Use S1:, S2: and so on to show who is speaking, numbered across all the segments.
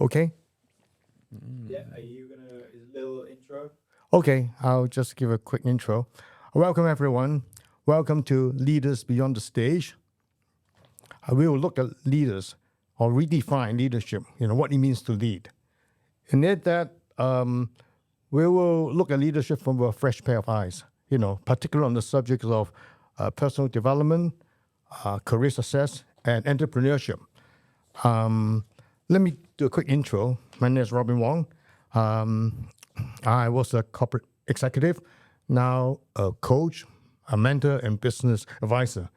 S1: Okay?
S2: Yeah, are you gonna a little intro?
S1: Okay, I'll just give a quick intro. Welcome, everyone. Welcome to Leaders Beyond the Stage. We will look at leaders or redefine leadership, what it means to lead. In it that we will look at leadership from a fresh pair of eyes, particularly on the subjects of personal development, career success, and entrepreneurship. Let me do a quick intro. My name is Robin Wong. I was a corporate executive, now a coach, a mentor, and business advisor.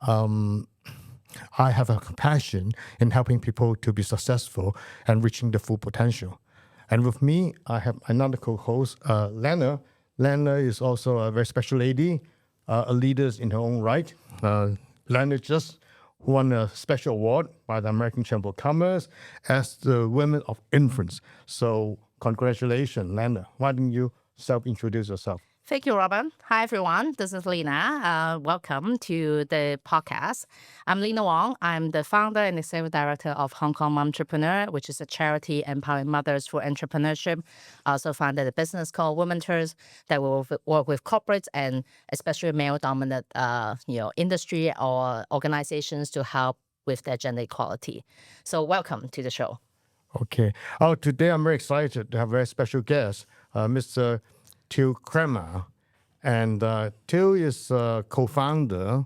S1: I have a passion in helping people to be successful and reaching their full potential. And with me, I have another co-host, Lana. Lana is also a very special lady, a leader in her own right. Lana just won a special award by the American Chamber of Commerce as the Women of Influence. So congratulations, Lana. Why don't you self-introduce yourself?
S3: Thank you, Robin. Hi, everyone. This is Lana. Welcome to the podcast. I'm Lena Wong. I'm the founder and executive director of Hong Kong Entrepreneur, which is a charity empowering mothers for entrepreneurship. I also founded a business called Womenters that will work with corporates and especially male-dominant, industry or organizations to help with their gender equality. So, welcome to the show.
S1: Okay. Today I'm very excited to have a very special guest, Mr. Till Kraemer. And Till is co-founder,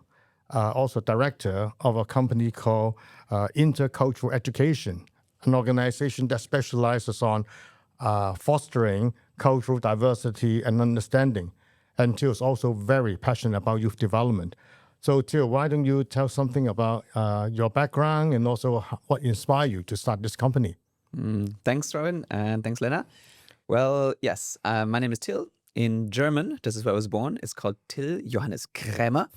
S1: also director of a company called Intercultural Education, an organization that specializes on fostering cultural diversity and understanding. And Till is also very passionate about youth development. So Till, why don't you tell something about your background and also what inspired you to start this company?
S4: Thanks, Robin, and thanks, Lena. Well, yes, my name is Till. In German, this is where I was born, it's called Till Johannes Kraemer.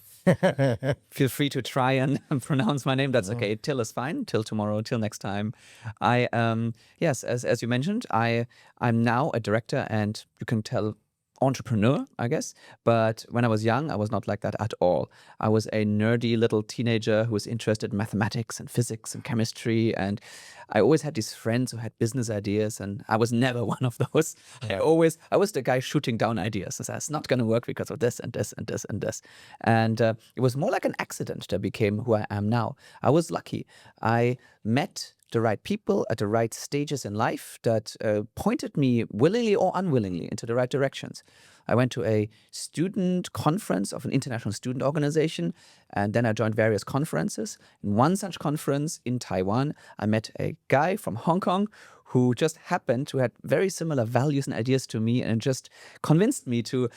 S4: Feel free to try and pronounce my name. That's okay. Till is fine. Till tomorrow. Till next time. Yes, as you mentioned, I'm now a director, and you can tell entrepreneur, I guess. But when I was young, I was not like that at all. I was a nerdy little teenager who was interested in mathematics and physics and chemistry. And I always had these friends who had business ideas, and I was never one of those. I was the guy shooting down ideas and said, it's not going to work because of this and this and this and this. And it was more like an accident that became who I am now. I was lucky. I met the right people at the right stages in life that pointed me willingly or unwillingly into the right directions. I went to a student conference of an international student organization, and then I joined various conferences. In one such conference in Taiwan, I met a guy from Hong Kong who just happened to have very similar values and ideas to me, and just convinced me to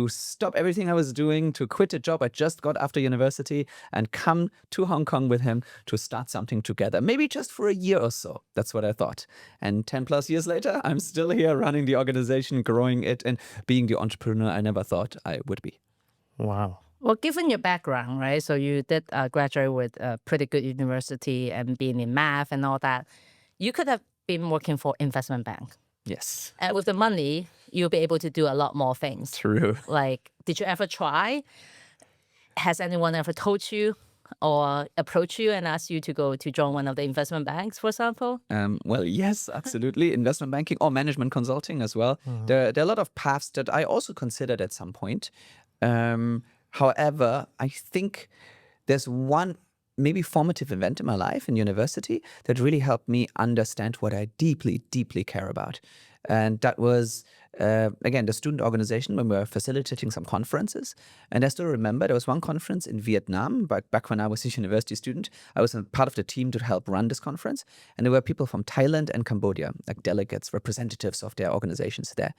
S4: stop everything I was doing, to quit a job I just got after university and come to Hong Kong with him to start something together, maybe just for a year or so. That's what I thought. And 10 plus years later, I'm still here running the organization, growing it, and being the entrepreneur I never thought I would be.
S1: Wow.
S3: Well, given your background, right? So you did graduate with a pretty good university and being in math and all that. You could have been working for investment bank.
S4: Yes.
S3: And with the money, you'll be able to do a lot more things.
S4: True.
S3: Like, did you ever try? Has anyone ever told you or approached you and asked you to go to join one of the investment banks, for example?
S4: Well, yes, absolutely. Investment banking or management consulting as well. There are a lot of paths that I also considered at some point. However, I think there's one maybe formative event in my life in university that really helped me understand what I deeply, deeply care about. And that was, again, the student organization when we were facilitating some conferences. And I still remember there was one conference in Vietnam, back when I was a university student. I was a part of the team to help run this conference. And there were people from Thailand and Cambodia, like delegates, representatives of their organizations there.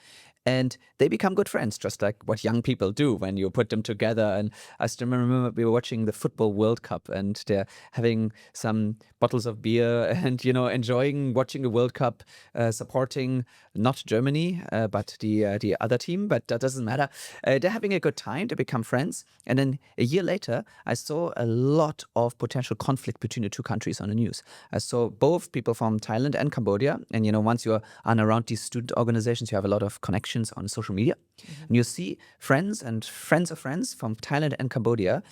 S4: And they become good friends, just like what young people do when you put them together. And I still remember we were watching the Football World Cup, and they're having some bottles of beer and, enjoying watching the World Cup, supporting not Germany, but the other team. But that doesn't matter. They're having a good time. They become friends. And then a year later, I saw a lot of potential conflict between the two countries on the news. I saw both people from Thailand and Cambodia. And, once you're around these student organizations, you have a lot of connections on social media. And you see friends and friends of friends from Thailand and Cambodia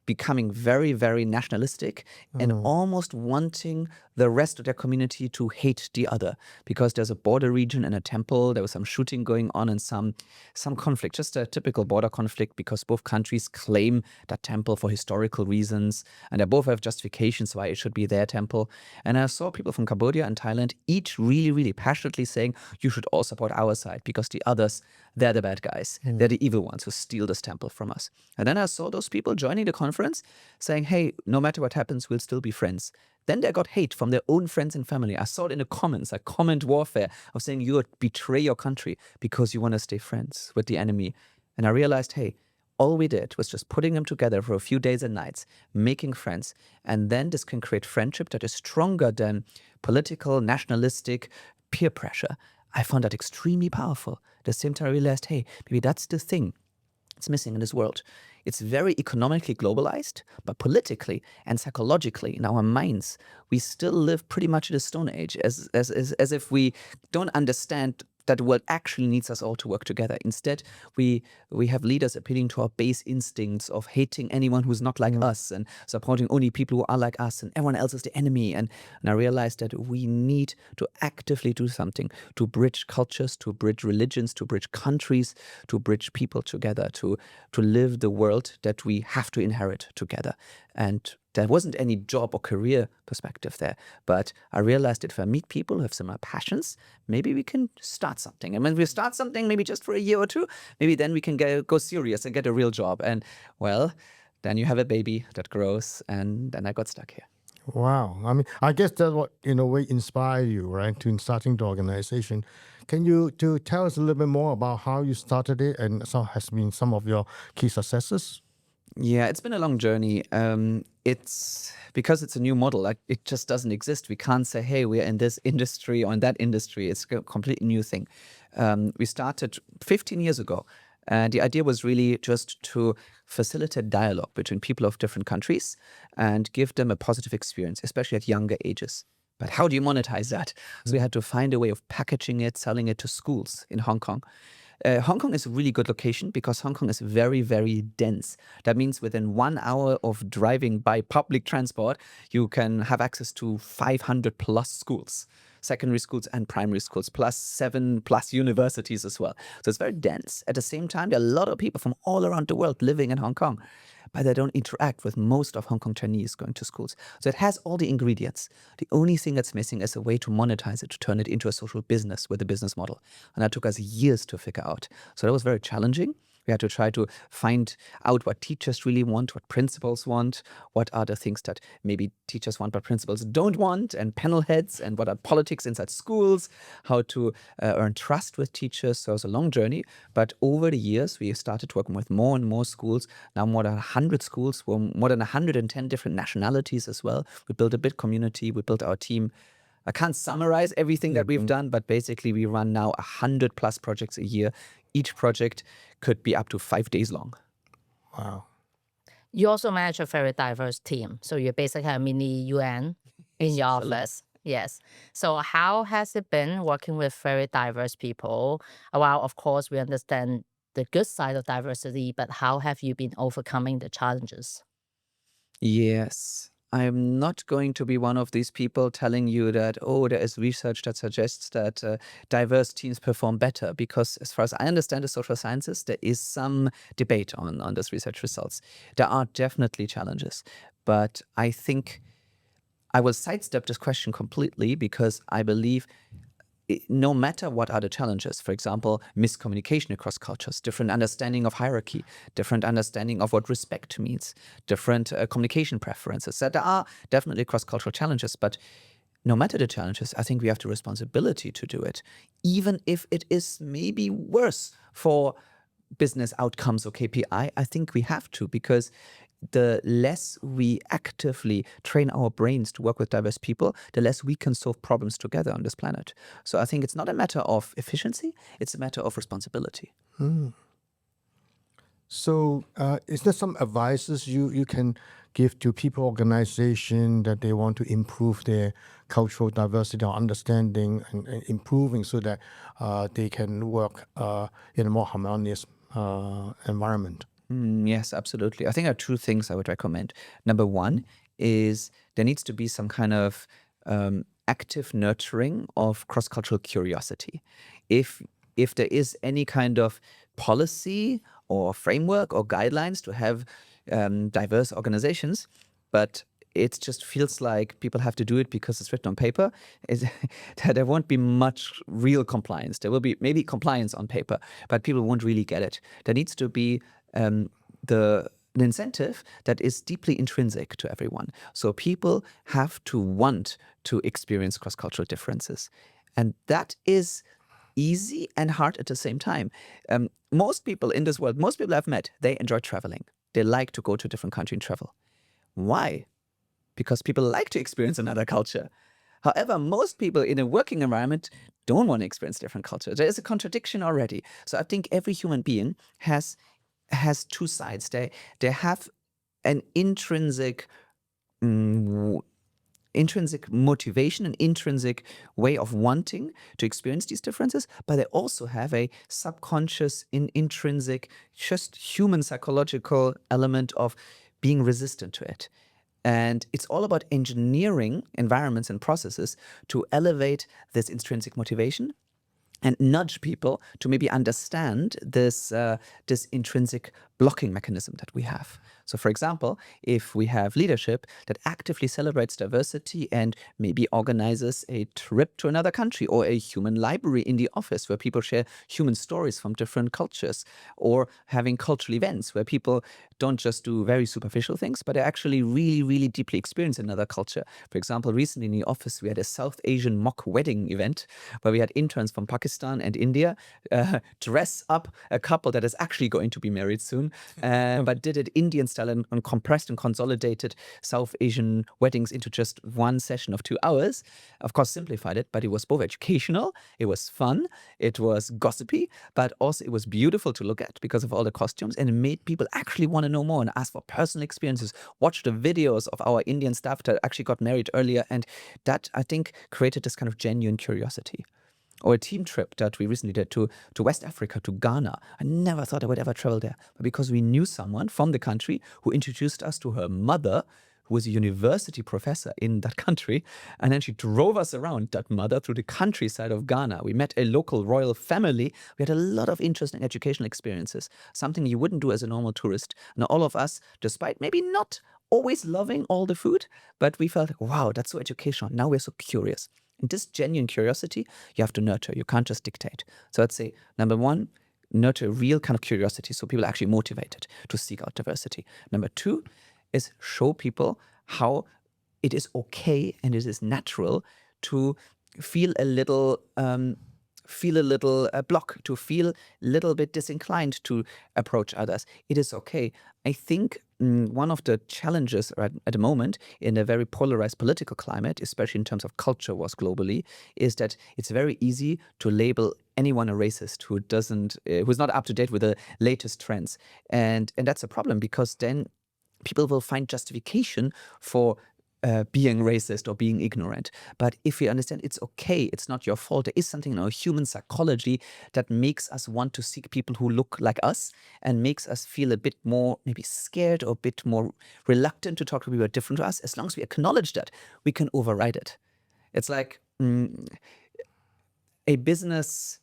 S4: becoming very, very nationalistic and almost wanting the rest of their community to hate the other because there's a border region and a temple. There was some shooting going on and some conflict, just a typical border conflict because both countries claim that temple for historical reasons and they both have justifications why it should be their temple. And I saw people from Cambodia and Thailand each really, really passionately saying, you should all support our side because the others, they're the bad guys. They're the evil ones who steal this temple from us. And then I saw those people joining the conference saying, hey, no matter what happens, we'll still be friends. Then they got hate from their own friends and family. I saw it in the comments, like comment warfare of saying you betray your country because you want to stay friends with the enemy. And I realized, hey, all we did was just putting them together for a few days and nights, making friends. And then this can create friendship that is stronger than political, nationalistic peer pressure. I found that extremely powerful. At the same time, I realized, hey, maybe that's the thing it's missing in this world. It's very economically globalized, but politically and psychologically in our minds, we still live pretty much in a stone age, as if we don't understand that the world actually needs us all to work together. Instead, we have leaders appealing to our base instincts of hating anyone who's not like us and supporting only people who are like us and everyone else is the enemy. And I realized that we need to actively do something to bridge cultures, to bridge religions, to bridge countries, to bridge people together, to live the world that we have to inherit together. And there wasn't any job or career perspective there. But I realized that if I meet people who have similar passions, maybe we can start something. And when we start something, maybe just for a year or two, maybe then we can go serious and get a real job. And well, then you have a baby that grows. And then I got stuck here.
S1: Wow. I mean, I guess that's what, in a way, inspired you, right, to starting the organization. Can you tell us a little bit more about how you started it and has been some of your key successes?
S4: Yeah, it's been a long journey. It's because it's a new model. Like it just doesn't exist. We can't say, "Hey, we're in this industry or in that industry." It's a completely new thing. We started 15 years ago, and the idea was really just to facilitate dialogue between people of different countries and give them a positive experience, especially at younger ages. But how do you monetize that? So we had to find a way of packaging it, selling it to schools in Hong Kong. Hong Kong is a really good location because Hong Kong is very, very dense. That means within 1 hour of driving by public transport, you can have access to 500 plus schools, secondary schools and primary schools, plus 7 plus universities as well. So it's very dense. At the same time, there are a lot of people from all around the world living in Hong Kong, but they don't interact with most of Hong Kong Chinese going to schools. So it has all the ingredients. The only thing that's missing is a way to monetize it, to turn it into a social business with a business model. And that took us years to figure out. So that was very challenging. We had to try to find out what teachers really want, what principals want, what are the things that maybe teachers want but principals don't want, and panel heads, and what are politics inside schools, how to earn trust with teachers. So it was a long journey. But over the years, we started working with more and more schools, now more than 100 schools, more than 110 different nationalities as well. We built a big community, we built our team. I can't summarize everything that we've done, but basically we run now 100 plus projects a year. Each project could be up to 5 days long.
S1: Wow.
S3: You also manage a very diverse team. So you basically have a mini UN in your office. Yes. So how has it been working with very diverse people? While, of course, we understand the good side of diversity, but how have you been overcoming the challenges?
S4: Yes. I'm not going to be one of these people telling you that, oh, there is research that suggests that diverse teams perform better, because as far as I understand the social sciences, there is some debate on those research results. There are definitely challenges, but I think I will sidestep this question completely because I believe no matter what are the challenges, for example, miscommunication across cultures, different understanding of hierarchy, different understanding of what respect means, different communication preferences, that there are definitely cross-cultural challenges, but no matter the challenges, I think we have the responsibility to do it, even if it is maybe worse for business outcomes or KPI. I think we have to, because the less we actively train our brains to work with diverse people, the less we can solve problems together on this planet. So I think it's not a matter of efficiency, it's a matter of responsibility.
S1: So is there some advices you can give to people, organization that they want to improve their cultural diversity or understanding and improving so that they can work in a more harmonious environment?
S4: Yes, absolutely. I think there are 2 things I would recommend. Number 1 is there needs to be some kind of active nurturing of cross-cultural curiosity. If there is any kind of policy or framework or guidelines to have diverse organizations, but it just feels like people have to do it because it's written on paper, there won't be much real compliance. There will be maybe compliance on paper, but people won't really get it. There needs to be an incentive that is deeply intrinsic to everyone. So people have to want to experience cross-cultural differences. And that is easy and hard at the same time. Most people in this world, most people I've met, they enjoy traveling. They like to go to a different country and travel. Why? Because people like to experience another culture. However, most people in a working environment don't want to experience different culture. There is a contradiction already. So I think every human being has two sides. They have an intrinsic motivation, an intrinsic way of wanting to experience these differences, but they also have a subconscious, intrinsic, just human psychological element of being resistant to it. And it's all about engineering environments and processes to elevate this intrinsic motivation and nudge people to maybe understand this intrinsic blocking mechanism that we have. So for example, if we have leadership that actively celebrates diversity and maybe organizes a trip to another country or a human library in the office where people share human stories from different cultures, or having cultural events where people don't just do very superficial things, but they actually really, really deeply experience another culture. For example, recently in the office, we had a South Asian mock wedding event where we had interns from Pakistan and India dress up a couple that is actually going to be married soon, but did it Indian style and compressed and consolidated South Asian weddings into just one session of 2 hours. Of course, simplified it, but it was both educational, it was fun, it was gossipy, but also it was beautiful to look at because of all the costumes, and it made people actually want to know more and ask for personal experiences, watch the videos of our Indian staff that actually got married earlier, and that, I think, created this kind of genuine curiosity. Or a team trip that we recently did to West Africa, to Ghana. I never thought I would ever travel there. But because we knew someone from the country who introduced us to her mother, who was a university professor in that country. And then she drove us around, that mother, through the countryside of Ghana. We met a local royal family. We had a lot of interesting educational experiences, something you wouldn't do as a normal tourist. And all of us, despite maybe not always loving all the food, but we felt, wow, that's so educational. Now we're so curious. And this genuine curiosity, you have to nurture. You can't just dictate. So I'd say, number one, nurture a real kind of curiosity so people are actually motivated to seek out diversity. Number two is show people how it is okay and it is natural to feel a little block, to feel a little bit disinclined to approach others. It is okay. I think one of the challenges at the moment in a very polarized political climate, especially in terms of culture wars globally, is that it's very easy to label anyone a racist who's not up to date with the latest trends. And that's a problem, because then people will find justification for being racist or being ignorant. But if we understand it's okay, it's not your fault, there is something in our human psychology that makes us want to seek people who look like us and makes us feel a bit more maybe scared or a bit more reluctant to talk to people who are different to us. As long as we acknowledge that, we can override it. It's like a business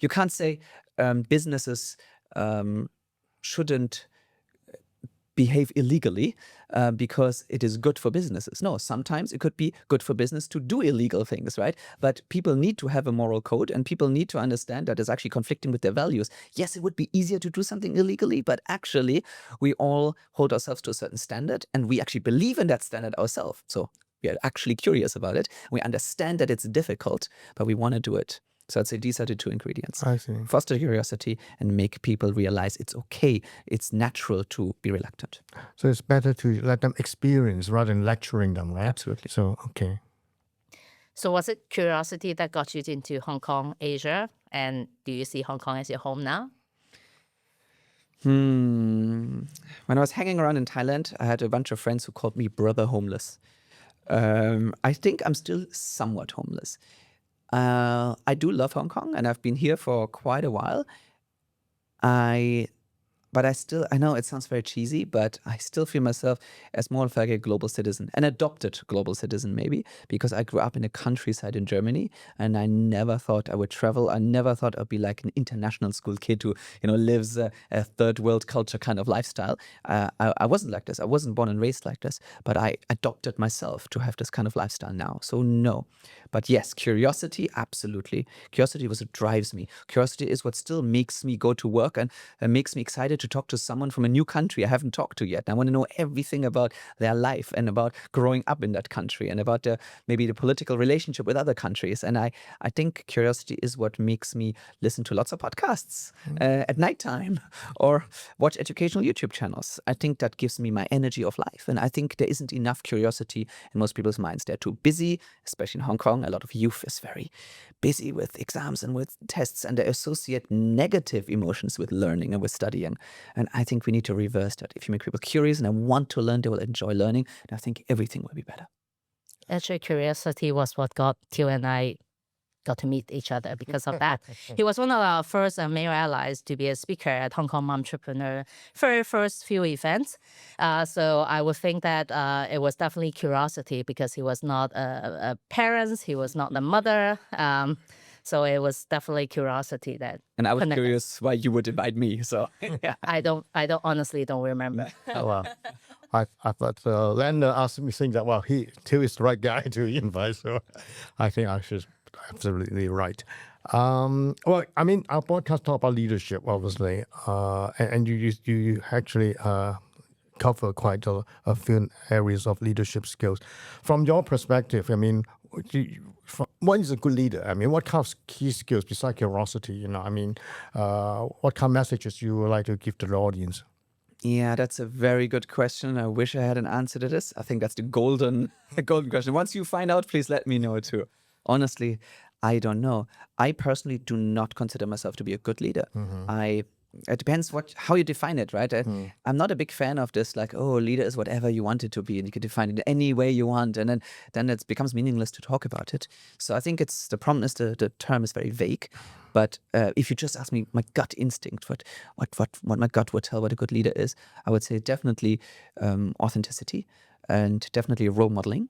S4: you can't say businesses shouldn't behave illegally because it is good for businesses. No, sometimes it could be good for business to do illegal things, right? But people need to have a moral code, and people need to understand that it's actually conflicting with their values. Yes, it would be easier to do something illegally, but actually we all hold ourselves to a certain standard, and we actually believe in that standard ourselves. So we are actually curious about it. We understand that it's difficult, but we want to do it. So I'd say these are the two ingredients.
S1: I see.
S4: Foster curiosity and make people realize it's okay, it's natural to be reluctant.
S1: So it's better to let them experience rather than lecturing them, right?
S4: Absolutely.
S1: So, okay.
S3: So was it curiosity that got you into Hong Kong, Asia? And do you see Hong Kong as your home now?
S4: When I was hanging around in Thailand, I had a bunch of friends who called me brother homeless. I think I'm still somewhat homeless. I do love Hong Kong, and I've been here for quite a while. I but I know it sounds very cheesy, but I still feel myself as more of like a global citizen, an adopted global citizen maybe, because I grew up in the countryside in Germany and I never thought I would travel. I never thought I'd be like an international school kid who, lives a third world culture kind of lifestyle. I wasn't like this. I wasn't born and raised like this, but I adopted myself to have this kind of lifestyle now. So no. But yes, curiosity, absolutely. Curiosity was what drives me. Curiosity is what still makes me go to work and makes me excited to talk to someone from a new country I haven't talked to yet. I want to know everything about their life and about growing up in that country and about maybe the political relationship with other countries. And I think curiosity is what makes me listen to lots of podcasts at nighttime or watch educational YouTube channels. I think that gives me my energy of life. And I think there isn't enough curiosity in most people's minds. They're too busy, especially in Hong Kong. A lot of youth is very busy with exams and with tests, and they associate negative emotions with learning and with studying. And I think we need to reverse that. If you make people curious and they want to learn, they will enjoy learning. And I think everything will be better.
S3: Actually, curiosity was what got Till and I got to meet each other because of that. He was one of our first male allies to be a speaker at Hong Kong Entrepreneur very first few events. So I would think that it was definitely curiosity because he was not a parent, he was not the mother. So it was definitely curiosity that.
S4: And I was
S3: connected.
S4: curious why you would invite me. So yeah.
S3: I honestly don't remember.
S1: Oh, wow. I thought Lana asked me saying that, well, Till is the right guy to invite, so I think I should absolutely right. Well, I mean, our podcast talk about leadership, obviously, and you actually cover quite a few areas of leadership skills. From your perspective, I mean, what is a good leader? I mean, what kind of key skills besides curiosity? I mean, what kind of messages you would like to give to the audience?
S4: Yeah, that's a very good question. I wish I had an answer to this. I think that's the golden question. Once you find out, please let me know too. Honestly, I don't know. I personally do not consider myself to be a good leader. It depends how you define it, right? I'm not a big fan of this, like, oh, leader is whatever you want it to be, and you can define it any way you want, and then it becomes meaningless to talk about it. So I think the problem is the term is very vague. But if you just ask me my gut instinct, what my gut would tell what a good leader is, I would say definitely authenticity and definitely role modeling.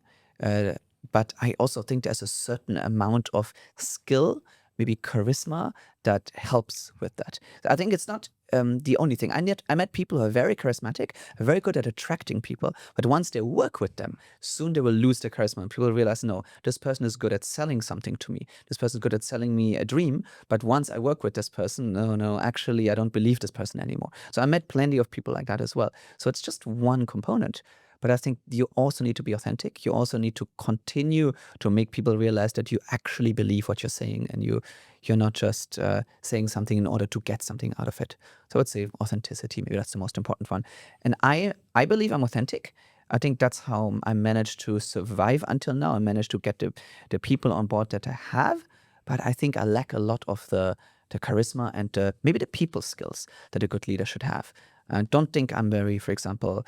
S4: But I also think there's a certain amount of skill, maybe charisma, that helps with that. I think it's not the only thing. I met people who are very charismatic, very good at attracting people, but once they work with them, soon they will lose their charisma. And people realize, no, this person is good at selling something to me. This person is good at selling me a dream. But once I work with this person, no, actually, I don't believe this person anymore. So I met plenty of people like that as well. So it's just one component. But I think you also need to be authentic. You also need to continue to make people realize that you actually believe what you're saying, and you're not just saying something in order to get something out of it. So I would say authenticity, maybe that's the most important one. And I believe I'm authentic. I think that's how I managed to survive until now. I managed to get the people on board that I have, but I think I lack a lot of the charisma and maybe the people skills that a good leader should have. I don't think I'm very, for example,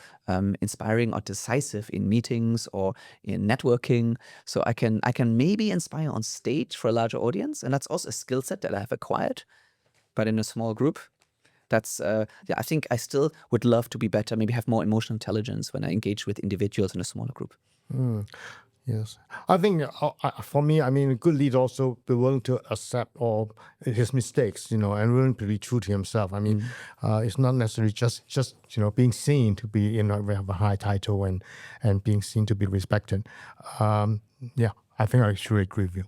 S4: inspiring or decisive in meetings or in networking. So I can maybe inspire on stage for a larger audience, and that's also a skill set that I have acquired. But in a small group, that's I think I still would love to be better. Maybe have more emotional intelligence when I engage with individuals in a smaller group.
S1: Yes, I think for me, I mean, a good leader also be willing to accept all his mistakes, and willing to be true to himself. I mean, it's not necessarily just being seen to be have a high title and being seen to be respected. Yeah, I think I should agree with you.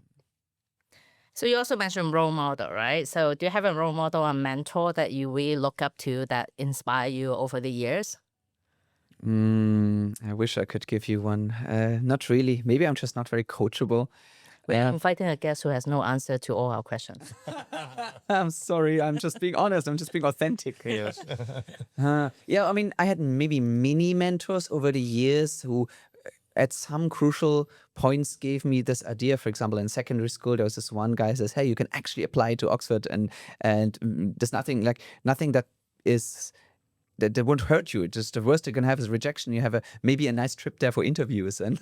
S3: So you also mentioned role model, right? So do you have a role model or mentor that you really look up to that inspire you over the years?
S4: I wish I could give you one. Not really. Maybe I'm just not very coachable.
S3: We're inviting a guest who has no answer to all our questions.
S4: I'm sorry. I'm just being honest. I'm just being authentic. Yes. Yeah, I mean, I had maybe mini mentors over the years who at some crucial points gave me this idea. For example, in secondary school, there was this one guy who says, hey, you can actually apply to Oxford and there's nothing that is... That won't hurt you. Just the worst you can have is rejection. You have maybe a nice trip there for interviews, and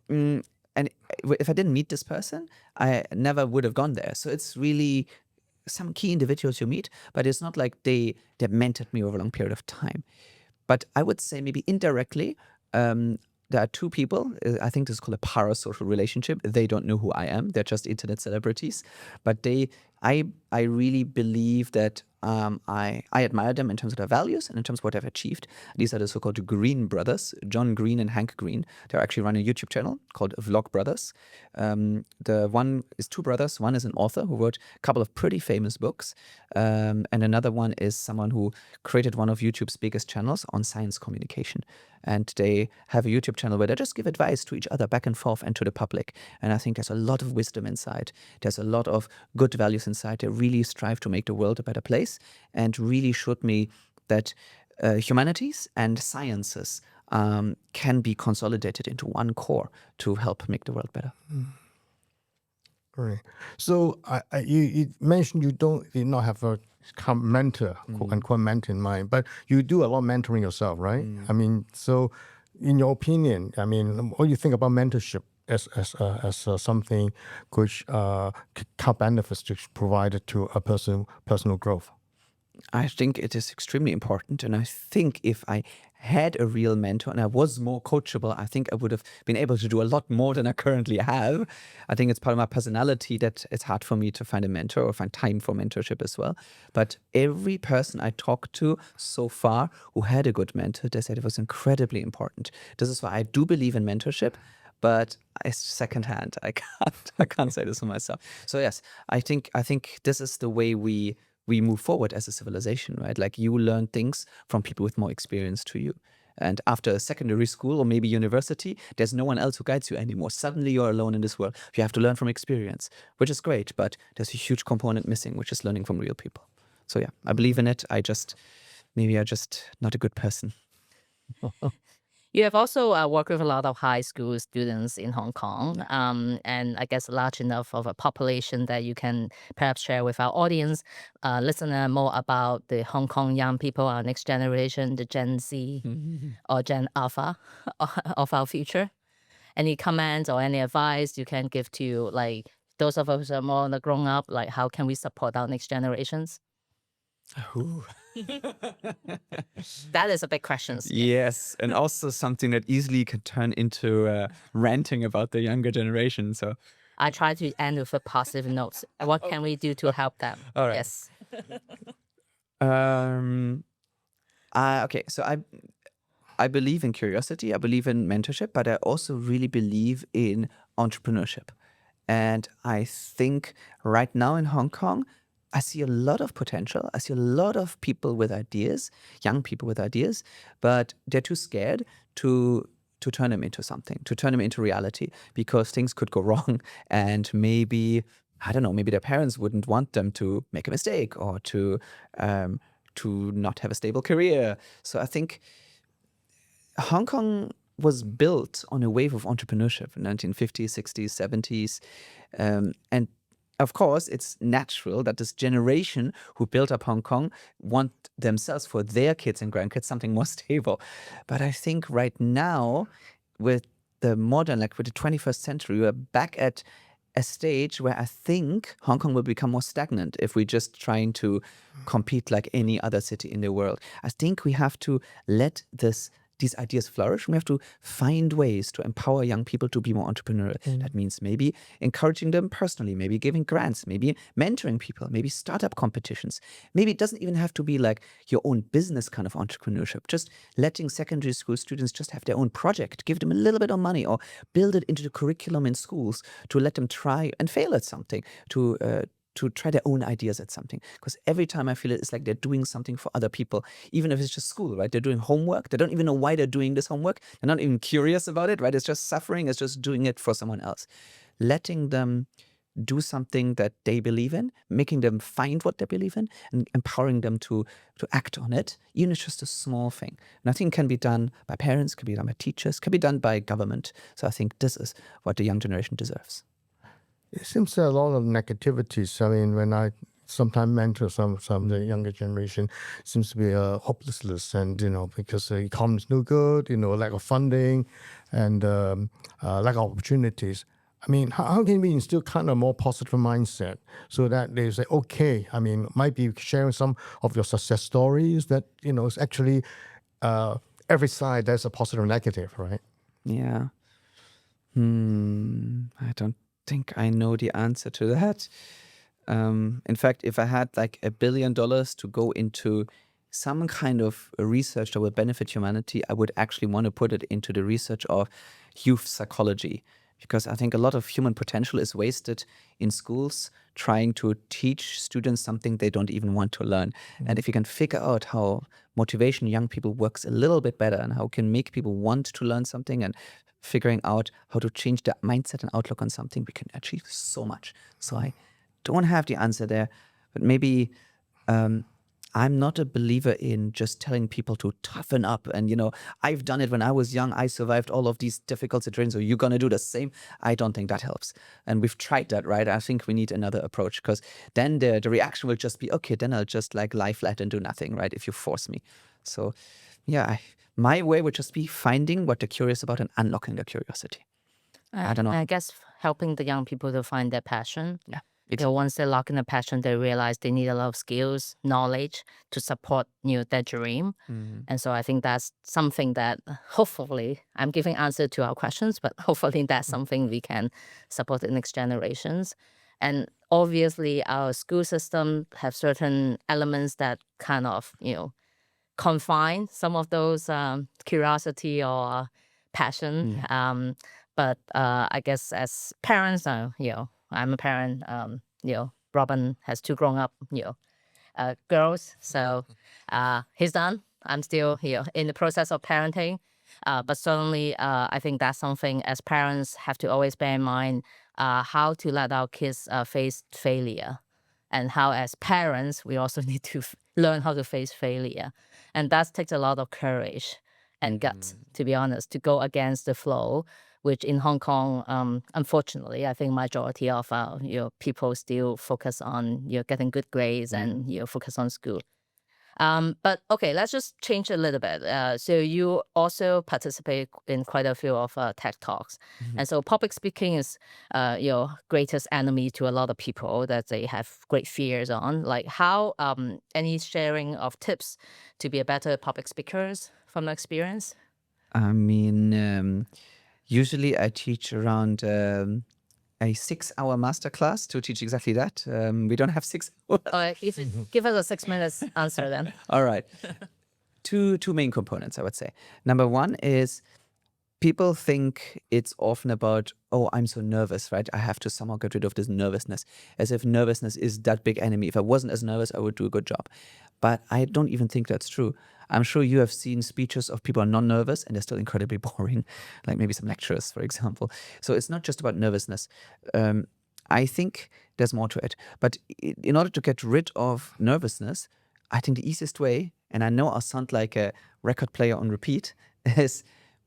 S4: if I didn't meet this person, I never would have gone there. So it's really some key individuals you meet, but it's not like they mentored me over a long period of time. But I would say maybe indirectly, there are two people. I think this is called a parasocial relationship. They don't know who I am. They're just internet celebrities. But I really believe that I admire them in terms of their values and in terms of what they've achieved. These are the so-called Green brothers, John Green and Hank Green. They're actually running a YouTube channel called Vlog Brothers. The one is two brothers. One is an author who wrote a couple of pretty famous books. And another one is someone who created one of YouTube's biggest channels on science communication. And they have a YouTube channel where they just give advice to each other back and forth and to the public. And I think there's a lot of wisdom inside. There's a lot of good values inside. They really strive to make the world a better place and really showed me that humanities and sciences can be consolidated into one core to help make the world better.
S1: Great. So you mentioned you did not have a mentor, quote unquote mentor in mind, but you do a lot of mentoring yourself, right? I mean, so in your opinion, I mean, what do you think about mentorship as something which can benefits to provide to a personal growth?
S4: I think it is extremely important. And I think if I had a real mentor and I was more coachable, I think I would have been able to do a lot more than I currently have. I think it's part of my personality that it's hard for me to find a mentor or find time for mentorship as well. But every person I talked to so far who had a good mentor, they said it was incredibly important. This is why I do believe in mentorship. But it's secondhand. I can't say this for myself. So yes, I think this is the way we move forward as a civilization, right? Like you learn things from people with more experience to you. And after secondary school or maybe university, there's no one else who guides you anymore. Suddenly you're alone in this world. You have to learn from experience, which is great, but there's a huge component missing, which is learning from real people. So yeah, I believe in it. Maybe I'm just not a good person.
S3: You have also worked with a lot of high school students in Hong Kong, and I guess large enough of a population that you can perhaps share with our audience, listener, more about the Hong Kong young people, our next generation, the Gen Z or Gen Alpha of our future. Any comments or any advice you can give to like those of us who are more on the grown up, like how can we support our next generations? That is a big question.
S4: Yes, and also something that easily can turn into ranting about the younger generation. So
S3: I try to end with a positive note. What can we do to help them?
S4: All right.
S3: Yes.
S4: Okay, so I believe in curiosity. I believe in mentorship, but I also really believe in entrepreneurship. And I think right now in Hong Kong, I see a lot of potential. I see a lot of people with ideas, young people with ideas, but they're too scared to turn them into something, to turn them into reality, because things could go wrong. And maybe, I don't know, maybe their parents wouldn't want them to make a mistake or to not have a stable career. So I think Hong Kong was built on a wave of entrepreneurship in 1950s, 60s, 70s. And of course, it's natural that this generation who built up Hong Kong want themselves for their kids and grandkids something more stable. But I think right now, with the modern, like with the 21st century, we're back at a stage where I think Hong Kong will become more stagnant if we're just trying to compete like any other city in the world. I think we have to let these ideas flourish. We have to find ways to empower young people to be more entrepreneurial. That means maybe encouraging them personally, maybe giving grants, maybe mentoring people, maybe startup competitions. Maybe it doesn't even have to be like your own business kind of entrepreneurship. Just letting secondary school students just have their own project, give them a little bit of money or build it into the curriculum in schools to let them try and fail at something, to try their own ideas at something. Because every time I feel it, it's like they're doing something for other people, even if it's just school, right? They're doing homework. They don't even know why they're doing this homework. They're not even curious about it, right? It's just suffering. It's just doing it for someone else. Letting them do something that they believe in, making them find what they believe in, and empowering them to act on it, even if it's just a small thing. Nothing can be done by parents, can be done by teachers, can be done by government. So I think this is what the young generation deserves.
S1: It seems there are a lot of negativities. I mean, when I sometimes mentor some of the younger generation, seems to be hopelessness, and because the economy is no good, lack of funding, and lack of opportunities. I mean, how can we instill kind of more positive mindset so that they say, okay, I mean, might be sharing some of your success stories that, it's actually every side there's a positive and negative, right?
S4: Yeah. I don't think I know the answer to that. In fact, if I had like $1 billion to go into some kind of research that would benefit humanity, I would actually want to put it into the research of youth psychology. Because I think a lot of human potential is wasted in schools trying to teach students something they don't even want to learn. And if you can figure out how motivation young people works a little bit better and how can make people want to learn something and figuring out how to change their mindset and outlook on something, we can achieve so much. So I don't have the answer there, but maybe I'm not a believer in just telling people to toughen up. And, I've done it when I was young. I survived all of these difficult situations. So you're going to do the same. I don't think that helps. And we've tried that, right? I think we need another approach because then the reaction will just be, okay, then I'll just like lie flat and do nothing, right? If you force me. So yeah, my way would just be finding what they're curious about and unlocking their curiosity. I don't know.
S3: I guess helping the young people to find their passion.
S4: Yeah.
S3: Once they lock in a passion, they realize they need a lot of skills, knowledge to support their dream. And so I think that's something that hopefully I'm giving answer to our questions, but hopefully that's something we can support the next generations. And obviously our school system have certain elements that kind of, confine some of those curiosity or passion. But I guess as parents, I'm a parent. Robin has 2 grown-up, girls. So he's done. I'm still in the process of parenting. But certainly, I think that's something as parents have to always bear in mind how to let our kids face failure. And how as parents, we also need to learn how to face failure. And that takes a lot of courage and guts, to be honest, to go against the flow, which in Hong Kong, unfortunately, I think majority of people still focus on getting good grades and focus on school. But okay, let's just change a little bit. So you also participate in quite a few of TED Talks. And so public speaking is your greatest enemy to a lot of people that they have great fears on. Like how, any sharing of tips to be a better public speakers from experience?
S4: I mean, usually I teach around a 6-hour masterclass to teach exactly that. We don't have 6 hours.
S3: Give us a 6 minutes answer then.
S4: All right. Two main components, I would say. Number one is people think it's often about, oh, I'm so nervous, right? I have to somehow get rid of this nervousness, as if nervousness is that big enemy. If I wasn't as nervous, I would do a good job. But I don't even think that's true. I'm sure you have seen speeches of people who are non-nervous and they're still incredibly boring, like maybe some lecturers, for example. So it's not just about nervousness. I think there's more to it. But in order to get rid of nervousness, I think the easiest way, and I know I'll sound like a record player on repeat, is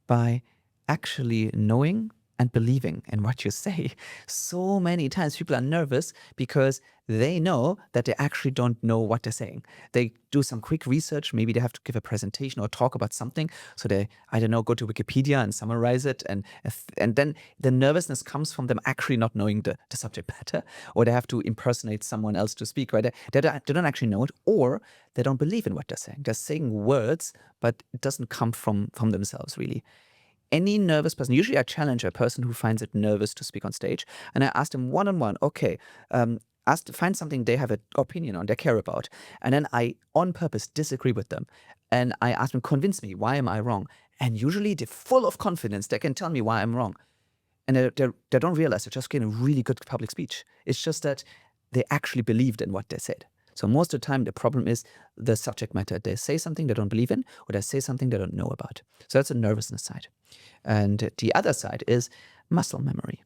S4: by actually knowing and believing in what you say. So many times people are nervous because they know that they actually don't know what they're saying. They do some quick research. Maybe they have to give a presentation or talk about something. So they, I don't know, go to Wikipedia and summarize it. And then the nervousness comes from them actually not knowing the subject matter, or they have to impersonate someone else to speak, right? They don't actually know it, or they don't believe in what they're saying. They're saying words, but it doesn't come from themselves, really. Any nervous person, usually I challenge a person who finds it nervous to speak on stage, and I ask them one-on-one, okay, find something they have an opinion on, they care about, and then I, on purpose, disagree with them, and I ask them, convince me, why am I wrong? And usually they're full of confidence, they can tell me why I'm wrong. And they don't realize they're just getting a really good public speech. It's just that they actually believed in what they said. So most of the time, the problem is the subject matter. They say something they don't believe in, or they say something they don't know about. So that's the nervousness side. And the other side is muscle memory.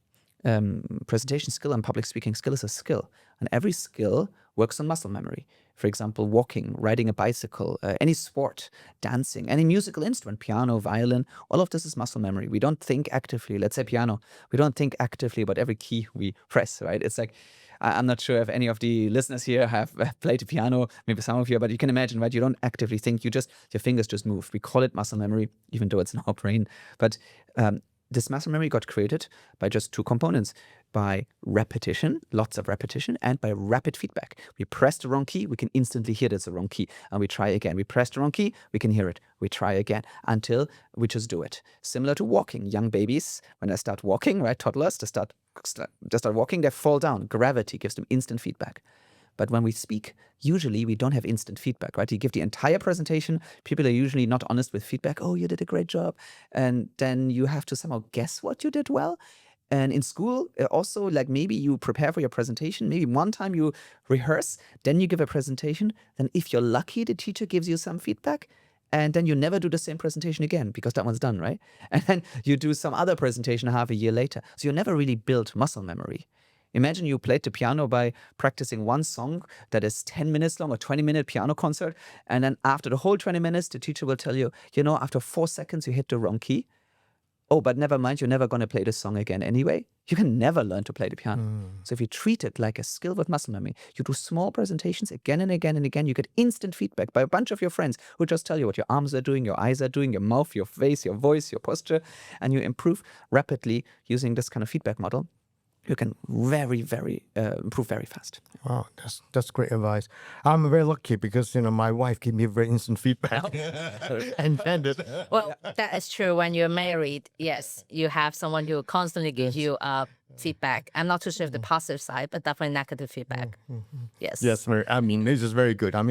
S4: Presentation skill and public speaking skill is a skill. And every skill works on muscle memory. For example, walking, riding a bicycle, any sport, dancing, any musical instrument, piano, violin, all of this is muscle memory. We don't think actively, let's say piano, we don't think actively about every key we press, right? It's like, I'm not sure if any of the listeners here have played the piano, maybe some of you, but you can imagine, right? You don't actively think, your fingers just move. We call it muscle memory, even though it's in our brain. But this muscle memory got created by just two components, by repetition, lots of repetition, and by rapid feedback. We press the wrong key, we can instantly hear that's the wrong key, and we try again. We press the wrong key, we can hear it. We try again until we just do it. Similar to walking. Young babies, when they start walking, right, toddlers, they start walking, they fall down. Gravity gives them instant feedback. But when we speak, usually we don't have instant feedback, right? You give the entire presentation. People are usually not honest with feedback. Oh, you did a great job. And then you have to somehow guess what you did well. And in school, also, like maybe you prepare for your presentation. Maybe one time you rehearse, then you give a presentation. Then if you're lucky, the teacher gives you some feedback. And then you never do the same presentation again because that one's done, right? And then you do some other presentation half a year later. So you never really build muscle memory. Imagine you played the piano by practicing one song that is 10 minutes long, a 20-minute piano concert. And then after the whole 20 minutes, the teacher will tell you, after 4 seconds, you hit the wrong key. Oh, but never mind, you're never going to play this song again anyway. You can never learn to play the piano. So if you treat it like a skill with muscle memory, you do small presentations again and again and again, you get instant feedback by a bunch of your friends who just tell you what your arms are doing, your eyes are doing, your mouth, your face, your voice, your posture, and you improve rapidly using this kind of feedback model. You can improve very fast.
S1: Wow, that's great advice. I'm very lucky because my wife gave me very instant feedback. Intended.
S3: Well, that is true. When you're married, yes, you have someone who constantly gives you feedback. I'm not too sure if the positive side, but definitely negative feedback. Yes.
S1: Yes, this is very good. I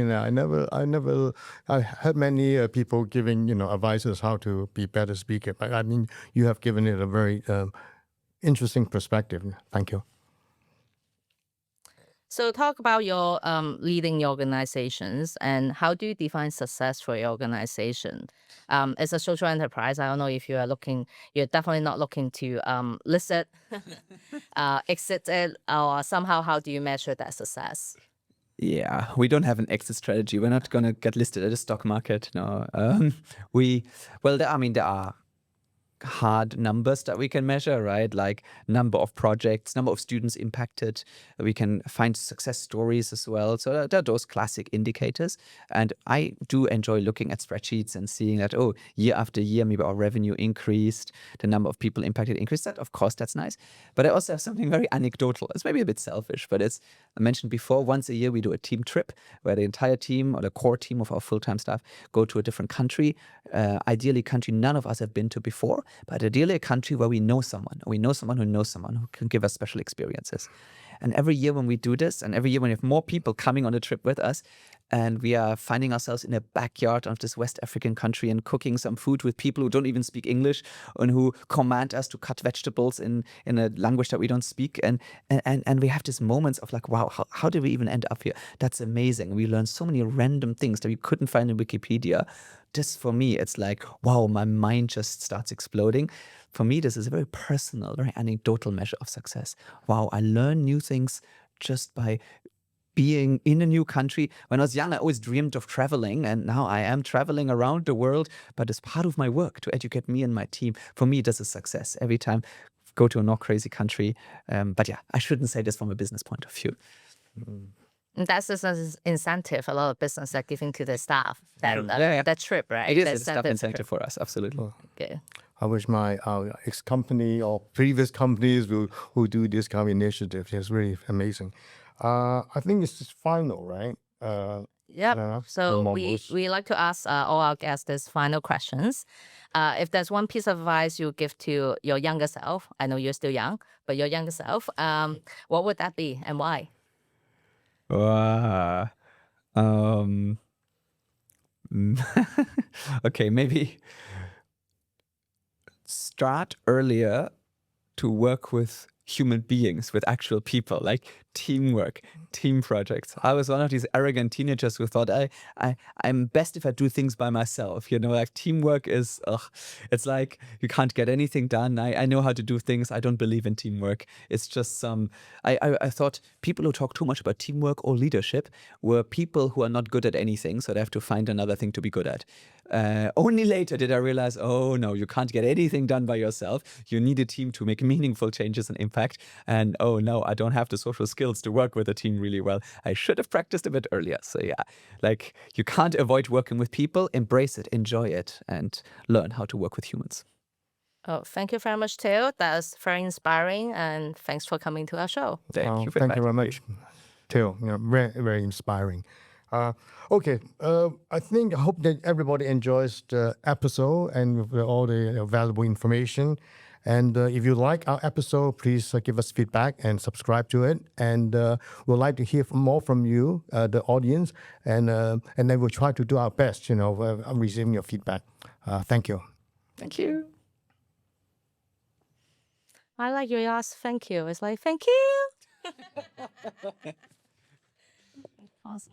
S1: heard many people giving advices how to be better speaker, but you have given it a very interesting perspective. Thank you.
S3: So talk about your leading your organizations and how do you define success for your organization? As a social enterprise, I don't know if you're definitely not looking to list it, exit it, or somehow how do you measure that success?
S4: Yeah, we don't have an exit strategy. We're not going to get listed at the stock market. No, there are hard numbers that we can measure, right? Like number of projects, number of students impacted. We can find success stories as well. So there are those classic indicators. And I do enjoy looking at spreadsheets and seeing that, year after year, maybe our revenue increased, the number of people impacted increased. That, of course, that's nice. But I also have something very anecdotal. It's maybe a bit selfish, but I mentioned before, once a year we do a team trip where the entire team or the core team of our full-time staff go to a different country, ideally country none of us have been to before, but ideally a country where we know someone who knows someone who can give us special experiences. And every year when we do this, and every year when we have more people coming on the trip with us, and we are finding ourselves in a backyard of this West African country and cooking some food with people who don't even speak English and who command us to cut vegetables in a language that we don't speak. And we have these moments of like, wow, how did we even end up here? That's amazing. We learn so many random things that we couldn't find in Wikipedia. This, for me, it's like, wow, my mind just starts exploding. For me, this is a very personal, very anecdotal measure of success. Wow, I learn new things just by being in a new country. When I was young, I always dreamed of traveling, and now I am traveling around the world, but it's part of my work to educate me and my team. For me, this is success. Every time go to a not crazy country. But yeah, I shouldn't say this from a business point of view.
S3: That's just an incentive a lot of business are giving to the staff. That trip, right?
S4: It is a staff incentive for us, absolutely.
S3: Okay.
S1: I wish my ex-company or previous companies will do this kind of initiative. It's really amazing. I think it's just final, right?
S3: Yep. So we like to ask all our guests these final questions. If there's one piece of advice you give to your younger self, I know you're still young, but your younger self, what would that be and why?
S4: Okay, maybe start earlier to work with human beings, with actual people, like teamwork, team projects. I was one of these arrogant teenagers who thought I'm best if I do things by myself. Like teamwork is, it's like you can't get anything done. I know how to do things. I don't believe in teamwork. It's just I thought people who talk too much about teamwork or leadership were people who are not good at anything, so they have to find another thing to be good at. Only later did I realize, oh no, you can't get anything done by yourself. You need a team to make meaningful changes and impact. And oh no, I don't have the social skills to work with a team really well. I should have practiced a bit earlier. So yeah, like you can't avoid working with people. Embrace it, enjoy it, and learn how to work with humans.
S3: Oh, thank you very much, Till. That's very inspiring, and thanks for coming to our show.
S4: Thank you for
S1: Thank you very
S4: inviting me.
S1: much, Till. Very, very inspiring. Okay, I hope that everybody enjoys the episode and with all the valuable information. And if you like our episode, please give us feedback and subscribe to it. And we'd like to hear more from you, the audience, and then we'll try to do our best, receiving your feedback. Thank you.
S4: Thank you.
S3: I like your last thank you. It's like, thank you. Awesome.